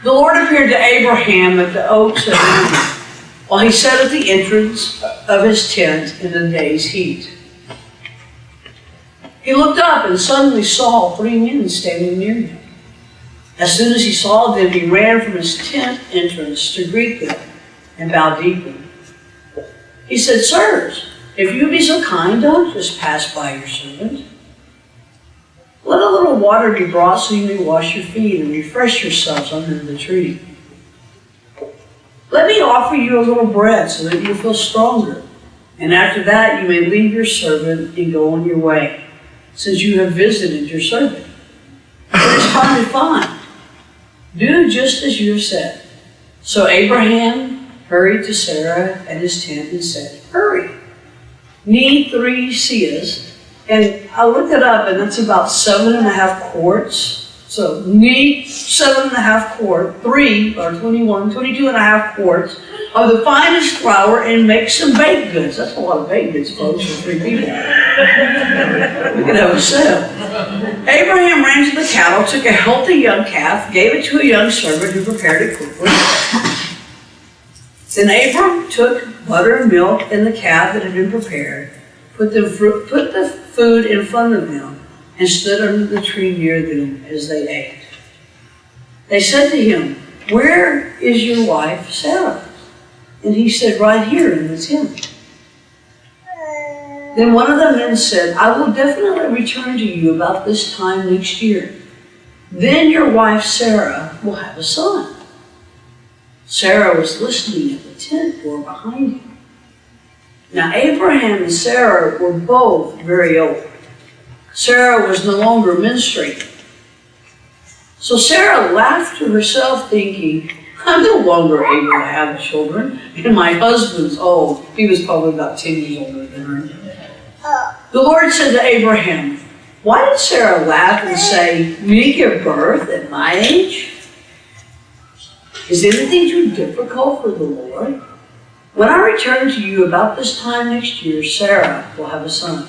The Lord appeared to Abraham at the oaks of Mamre, while he sat at the entrance of his tent in the day's heat. He looked up and suddenly saw 3 men standing near him. As soon as he saw them, he ran from his tent entrance to greet them and bow deeply. He said, "Sirs, if you would be so kind, don't just pass by your servant. Let a little water be brought so you may wash your feet and refresh yourselves under the tree. Let me offer you a little bread so that you feel stronger, and after that you may leave your servant and go on your way, since you have visited your servant." They responded, "Fine. Do just as you have said." So Abraham hurried to Sarah at his tent and said, "Hurry. Knead 3 seahs." And I looked it up, and that's about 7.5 quarts. So knead 7.5 quarts, 3 or 21, 22.5 quarts of the finest flour and make some baked goods. That's a lot of baked goods, folks, for 3 people. We could have a sale. Abraham ran to the cattle, took a healthy young calf, gave it to a young servant who prepared it quickly. Then Abram took butter and milk and the calf that had been prepared, put the food in front of them, and stood under the tree near them as they ate. They said to him, "Where is your wife Sarah?" And he said, "Right here in the tent." Then one of the men said, "I will definitely return to you about this time next year. Then your wife Sarah will have a son." Sarah was listening at the tent door behind him. Now Abraham and Sarah were both very old. Sarah was no longer menstruating. So Sarah laughed to herself, thinking, "I'm no longer able to have children, and my husband's old." He was probably about 10 years older than her. The Lord said to Abraham, "Why did Sarah laugh and say, 'Me give birth at my age?' Is anything too difficult for the Lord? When I return to you about this time next year, Sarah will have a son."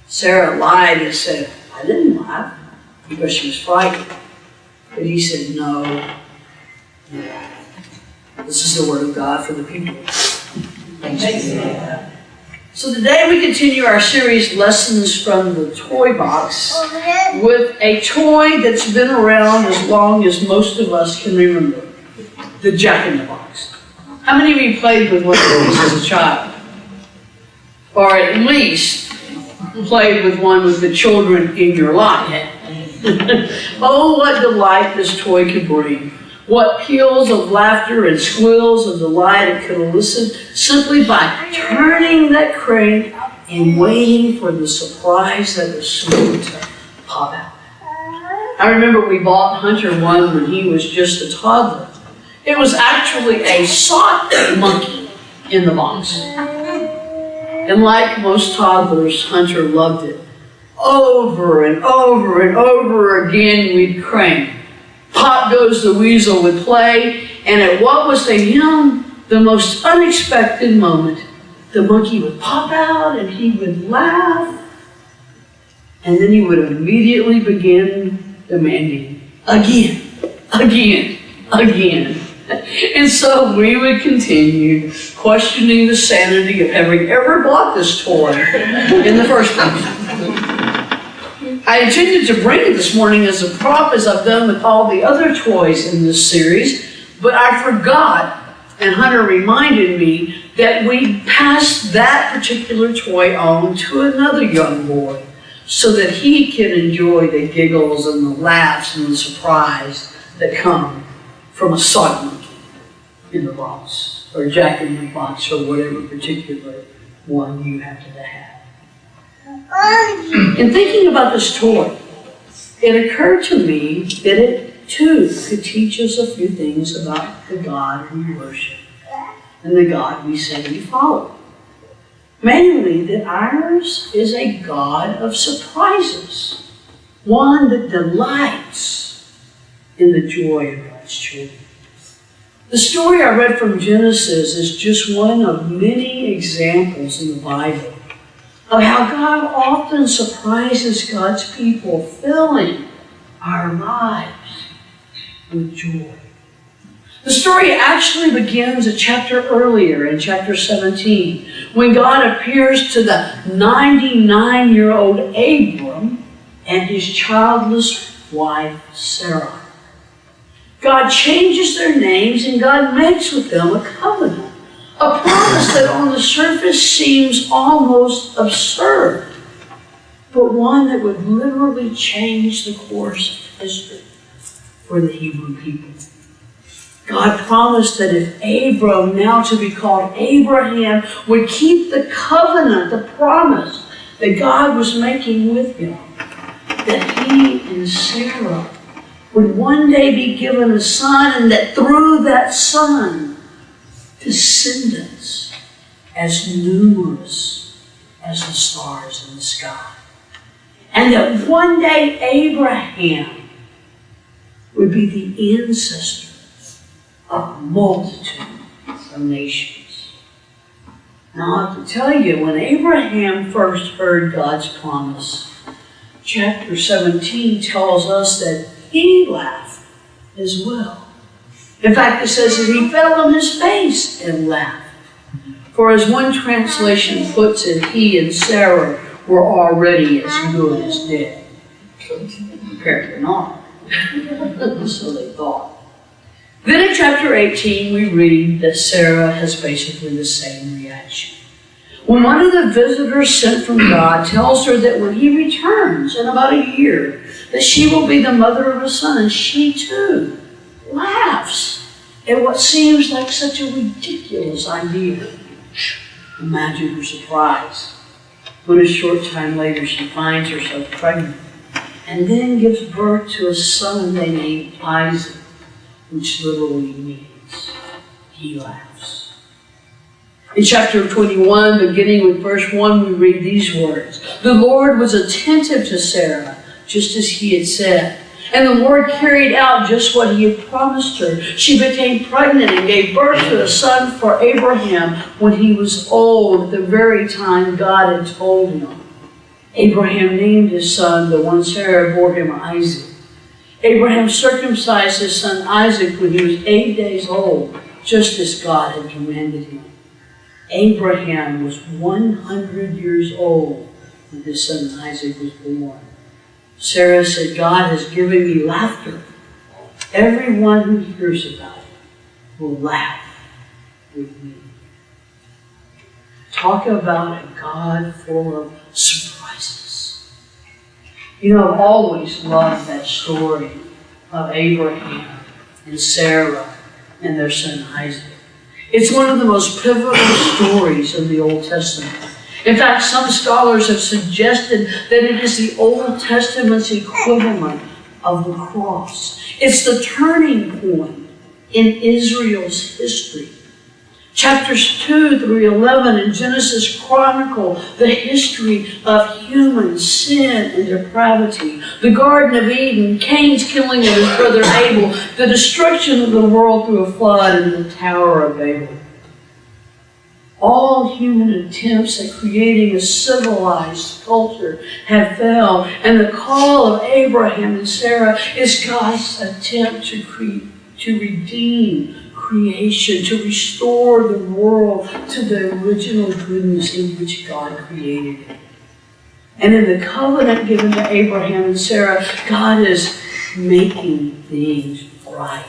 Sarah lied and said, "I didn't laugh," because she was frightened. But he said, "No. This is the word of God for the people." Thanks be to God. So today we continue our series, Lessons from the Toy Box, with a toy that's been around as long as most of us can remember, the Jack-in-the-Box. How many of you played with one of these as a child? Or at least played with one with the children in your life? Oh, what delight this toy could bring. What peals of laughter and squeals of delight it could elicit simply by turning that crank and waiting for the surprise that was soon to pop out. I remember we bought Hunter one when he was just a toddler. It was actually a sock monkey in the box. And like most toddlers, Hunter loved it. Over and over and over again we'd crank. Pop Goes the Weasel would play, and at what was to him the most unexpected moment, the monkey would pop out and he would laugh, and then he would immediately begin demanding, "Again, again, again." And so we would continue questioning the sanity of having ever bought this toy in the first place. I intended to bring it this morning as a prop, as I've done with all the other toys in this series, but I forgot, and Hunter reminded me, that we passed that particular toy on to another young boy so that he can enjoy the giggles and the laughs and the surprise that come from a sock monkey in the box, or Jack-in-the-Box, or whatever particular one you happen to have. In thinking about this toy, it occurred to me that it too could teach us a few things about the God we worship and the God we say we follow. Mainly that ours is a God of surprises, one that delights in the joy of God's children. The story I read from Genesis is just one of many examples in the Bible of how God often surprises God's people, filling our lives with joy. The story actually begins a chapter earlier, in chapter 17, when God appears to the 99-year-old Abram and his childless wife, Sarah. God changes their names and God makes with them a covenant, a promise that on the surface seems almost absurd, but one that would literally change the course of history for the Hebrew people. God promised that if Abram, now to be called Abraham, would keep the covenant, the promise that God was making with him, that he and Sarah would one day be given a son, and that through that son, descendants as numerous as the stars in the sky. And that one day Abraham would be the ancestor of a multitude of nations. Now I have to tell you, when Abraham first heard God's promise, chapter 17 tells us that he laughed as well. In fact, it says that he fell on his face and laughed. For as one translation puts it, he and Sarah were already as good as dead. Apparently not. So they thought. Then in chapter 18, we read that Sarah has basically the same reaction. When one of the visitors sent from God tells her that when he returns in about a year, that she will be the mother of a son, she too laughs at what seems like such a ridiculous idea. Imagine her surprise when a short time later she finds herself pregnant and then gives birth to a son they named Isaac, which literally means he laughs. In chapter 21, beginning with verse 1, we read these words. The Lord was attentive to Sarah, just as he had said. And the Lord carried out just what he had promised her. She became pregnant and gave birth to a son for Abraham when he was old, at the very time God had told him. Abraham named his son, the one Sarah bore him, Isaac. Abraham circumcised his son Isaac when he was 8 days old, just as God had commanded him. Abraham was 100 years old when his son Isaac was born. Sarah said, God has given me laughter. Everyone who hears about it will laugh with me. Talk about a God full of surprises. You know, I've always loved that story of Abraham and Sarah and their son Isaac. It's one of the most pivotal stories in the Old Testament. In fact, some scholars have suggested that it is the Old Testament's equivalent of the cross. It's the turning point in Israel's history. Chapters 2 through 11 in Genesis chronicle the history of human sin and depravity. The Garden of Eden, Cain's killing of his brother Abel, the destruction of the world through a flood, and the Tower of Babel. All human attempts at creating a civilized culture have failed, and the call of Abraham and Sarah is God's attempt to redeem creation, to restore the world to the original goodness in which God created it. And in the covenant given to Abraham and Sarah, God is making things right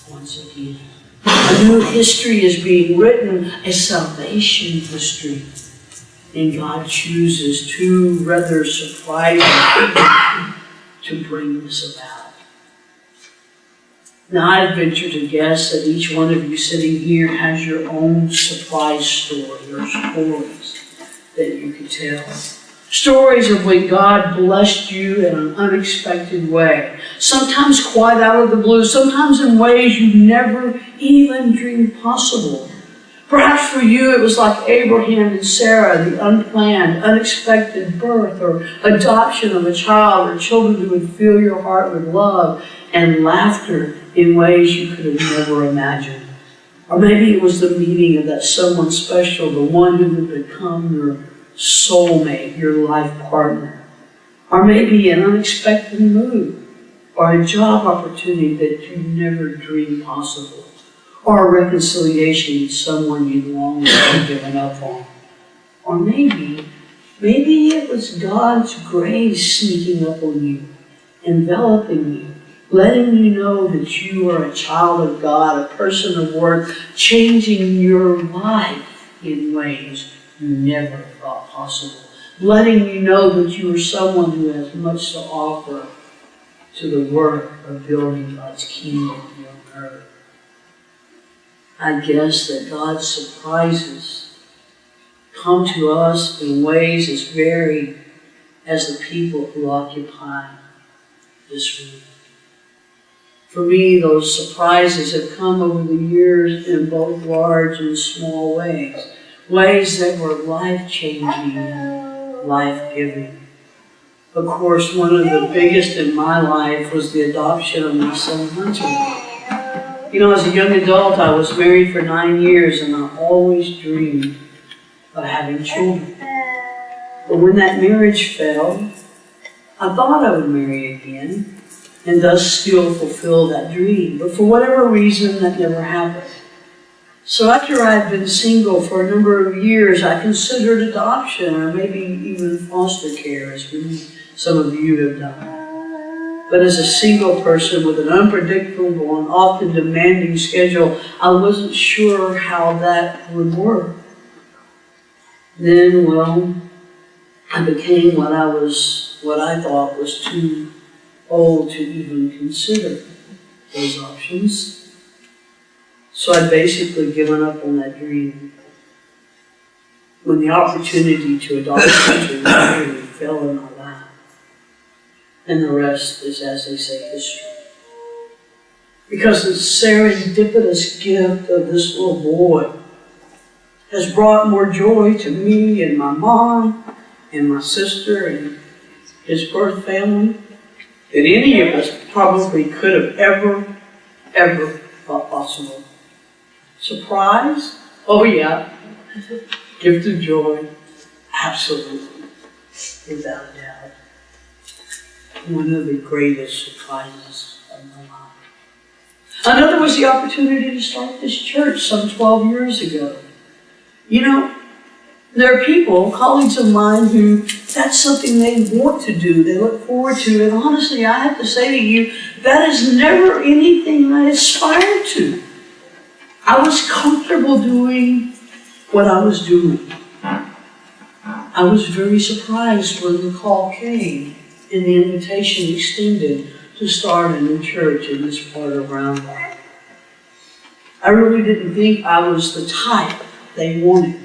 once again. A new history is being written, a salvation history. And God chooses two rather surprising people to bring this about. Now, I'd venture to guess that each one of you sitting here has your own surprise story or stories that you could tell. Stories of when God blessed you in an unexpected way. Sometimes quite out of the blue, sometimes in ways you never even dreamed possible. Perhaps for you it was like Abraham and Sarah, the unplanned, unexpected birth or adoption of a child or children who would fill your heart with love and laughter in ways you could have never imagined. Or maybe it was the meeting of that someone special, the one who would become your soulmate, your life partner. Or maybe an unexpected move. or a job opportunity that you never dreamed possible, or a reconciliation with someone you'd long ago given up on. Or maybe it was God's grace sneaking up on you, enveloping you, letting you know that you are a child of God, a person of worth, changing your life in ways you never thought possible. Letting you know that you are someone who has much to offer to the work of building God's kingdom here on earth. I guess that God's surprises come to us in ways as varied as the people who occupy this room. For me, those surprises have come over the years in both large and small ways. Ways that were life-changing and life-giving. Of course, one of the biggest in my life was the adoption of my son Hunter. You know, as a young adult, I was married for 9 years and I always dreamed of having children. But when that marriage fell, I thought I would marry again and thus still fulfill that dream. But for whatever reason, that never happened. So after I had been single for a number of years, I considered adoption or maybe even foster care, as some of you have done. But as a single person with an unpredictable and often demanding schedule, I wasn't sure how that would work. Then, well, I became what I thought was too old to even consider those options. So I'd basically given up on that dream. When the opportunity to adopt children really fell in my lap. And the rest is, as they say, history. Because the serendipitous gift of this little boy has brought more joy to me and my mom and my sister and his birth family than any of us probably could have ever thought possible. Surprise? Oh yeah. Gift of joy? Absolutely. Without a doubt. One of the greatest surprises of my life. Another was the opportunity to start this church some 12 years ago. You know, there are people, colleagues of mine, who that's something they want to do, they look forward to, and honestly, I have to say to you, that is never anything I aspired to. I was comfortable doing what I was doing. I was very surprised when the call came and the invitation extended to start a new church in this part of Round Rock. I really didn't think I was the type they wanted.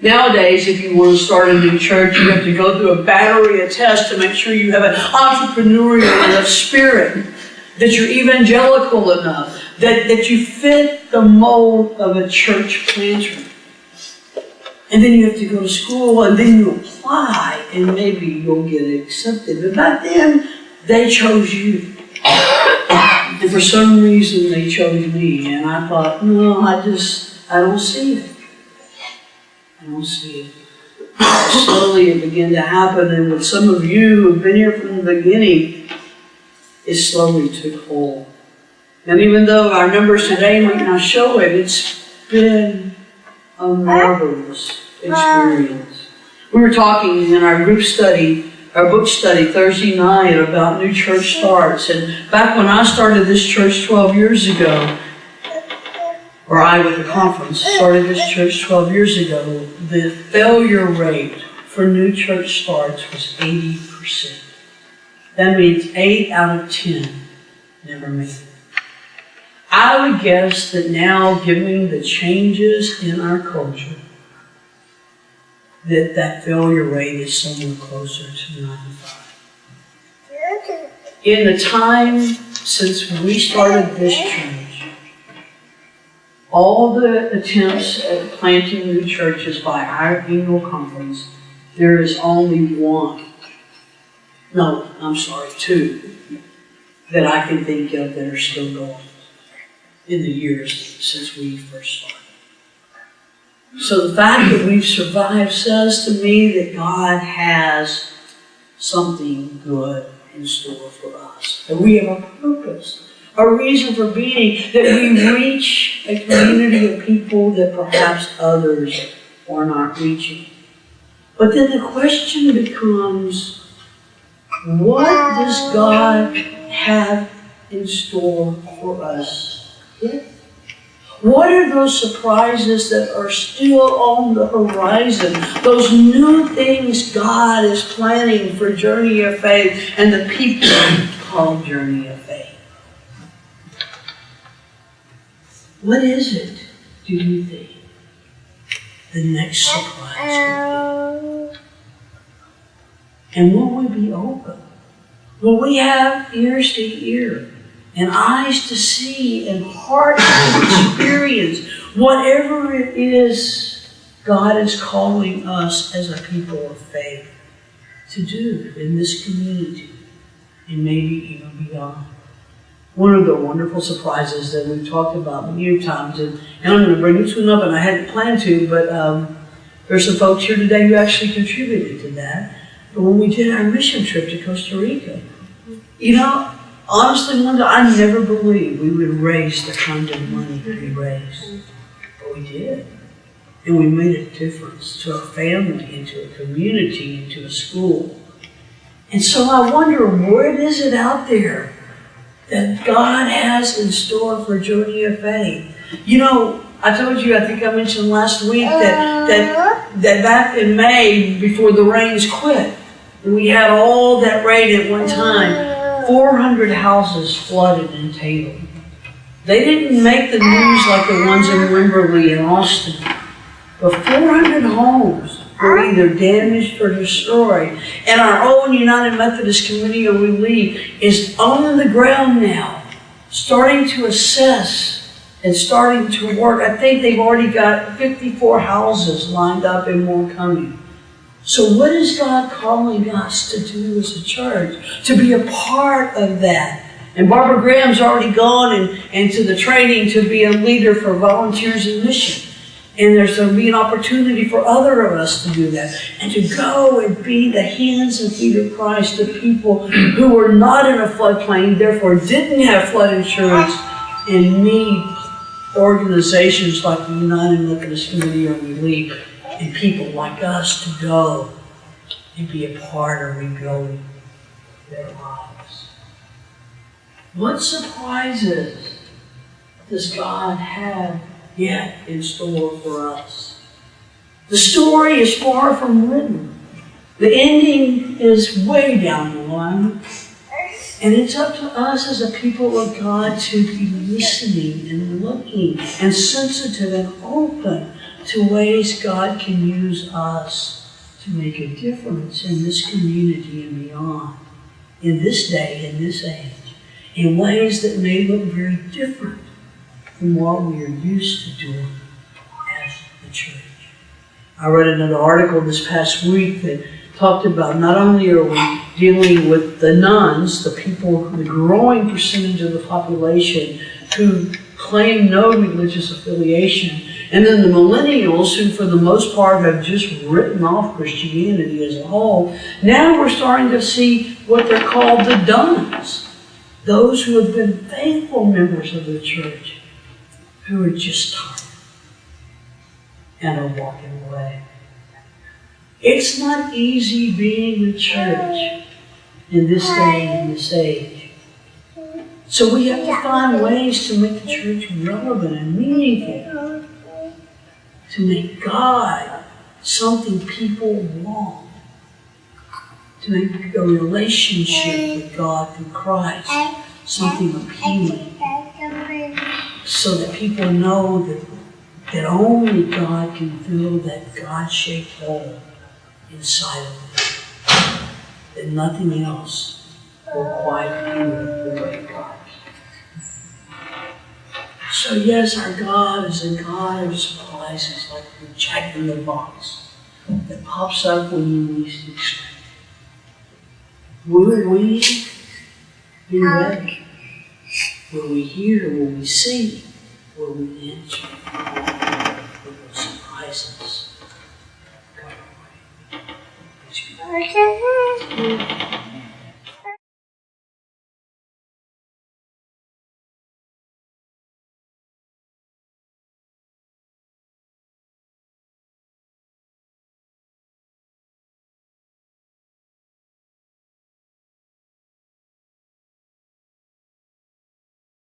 Nowadays, if you want to start a new church, you have to go through a battery of tests to make sure you have an entrepreneurial enough spirit, that you're evangelical enough, that you fit the mold of a church planter. And then you have to go to school, and then you apply, and maybe you'll get accepted. But back then, they chose you. And for some reason, they chose me. And I thought, no, I don't see it. I don't see it. Slowly it began to happen, and with some of you who've been here from the beginning, it slowly took hold. And even though our numbers today might not show it, it's been a marvelous experience. We were talking in our group study, our book study Thursday night about new church starts. And back when I started this church 12 years ago, or I with the conference started this church 12 years ago, the failure rate for new church starts was 80%. That means 8 out of 10 never made it. I would guess that now, given the changes in our culture, that failure rate is somewhere closer to 95. In the time since we started this church, all the attempts at planting new churches by our annual conference, there is only one. No, I'm sorry, 2 that I can think of that are still going in the years since we first started. So the fact that we've survived says to me that God has something good in store for us. And we have a purpose, a reason for being, that we reach a community of people that perhaps others are not reaching. But then the question becomes, what does God have in store for us? What are those surprises that are still on the horizon? Those new things God is planning for Journey of Faith and the people called Journey of Faith. What is it, do you think, the next surprise will be? And will we be open? Will we have ears to hear and eyes to see and heart to experience whatever it is God is calling us as a people of faith to do in this community and maybe even beyond? One of the wonderful surprises that we've talked about many times, and I'm going to bring this one up, and I hadn't planned to, but there's some folks here today who actually contributed to that. But when we did our mission trip to Costa Rica, honestly, Linda, I never believed we would raise the kind of money that we raised. But we did. And we made a difference to a family, into a community, into a school. And so I wonder, what is it out there that God has in store for Journey of Faith? I told you, I think I mentioned last week that back in May, before the rains quit, we had all that rain at one time. 400 houses flooded in Taylor. They didn't make the news like the ones in Wimberley and Austin. But 400 homes were either damaged or destroyed. And our own United Methodist Committee of Relief is on the ground now, starting to assess and starting to work. I think they've already got 54 houses lined up and more coming. So what is God calling us to do as a church? To be a part of that. And Barbara Graham's already gone and to the training to be a leader for Volunteers in Mission. And there's going to be an opportunity for other of us to do that. And to go and be the hands and feet of Christ to people who were not in a floodplain, therefore didn't have flood insurance, and need organizations like the United Methodist Committee of Relief and people like us to go and be a part of rebuilding their lives. What surprises does God have yet in store for us? The story is far from written. The ending is way down the line. And it's up to us as a people of God to be listening and looking and sensitive and open to ways God can use us to make a difference in this community and beyond, in this day, in this age, in ways that may look very different from what we are used to doing as the church. I read another article this past week that talked about not only are we dealing with the nones, the people, the growing percentage of the population who claim no religious affiliation, and then the millennials who for the most part have just written off Christianity as a whole. Now we're starting to see what they're called the dones, those who have been faithful members of the church, who are just tired and are walking away. It's not easy being the church in this day and in this age. So we have to find ways to make the church relevant and meaningful, to make God something people want, to make a relationship with God through Christ something appealing, so that people know that only God can fill that God-shaped hole inside of them, that nothing else will quite do the way God can. So yes, our God is a God of surprises, like the Jack in the Box that pops up when you least expect it. Will we be ready? Will we hear? Will we see? Will we answer? Will those surprises go away?